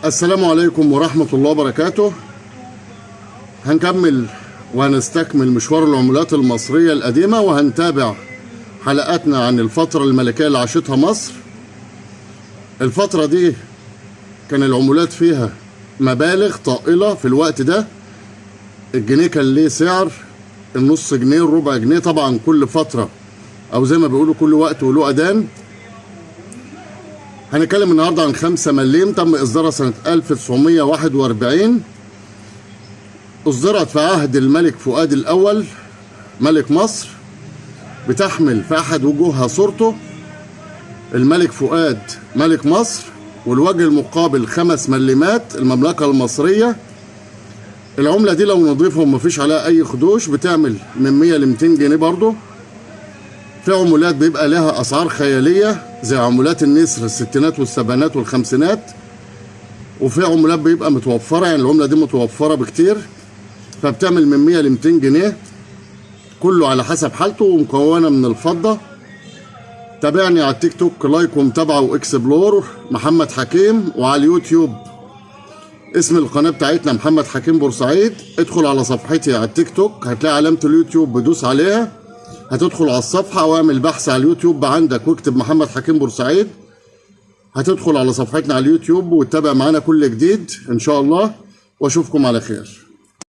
السلام عليكم ورحمة الله وبركاته. هنكمل وهنستكمل مشوار العملات المصرية القديمة، وهنتابع حلقاتنا عن الفترة الملكية اللي عاشتها مصر. الفترة دي كان العملات فيها مبالغ طائلة في الوقت ده. الجنيه كان ليه سعر النص جنيه، الربع جنيه، طبعا كل فترة أو زي ما بيقولوا كل وقت وله أذان. هنتكلم النهارده عن 5 مليم تم إصدارها سنة 1941. أصدرت في عهد الملك فؤاد الأول ملك مصر، بتحمل في أحد وجوهها صورته الملك فؤاد ملك مصر، والوجه المقابل 5 مليمات المملكة المصرية. العملة دي لو نضيفهم مفيش عليها أي خدوش بتعمل من 100 ل 200 جنيه برضه. في عملات بيبقى لها أسعار خيالية زي عملات النسر الستينات والسبعينات والخمسينات، وفي عملات بيبقى متوفرة، يعني العملة دي متوفرة بكتير، فبتعمل من 100 ل 200 جنيه، كله على حسب حالته، ومكونة من الفضة. تابعني على التيك توك لايك ومتابعة واكسبلور محمد حكيم، وعلى اليوتيوب اسم القناة بتاعتنا محمد حكيم بورسعيد. ادخل على صفحتي على التيك توك هتلاقي علامة اليوتيوب، بدوس عليها هتدخل على الصفحة واعمل بحث على اليوتيوب عندك واكتب محمد حكيم بورسعيد، هتدخل على صفحتنا على اليوتيوب وتتابع معانا كل جديد ان شاء الله، واشوفكم على خير.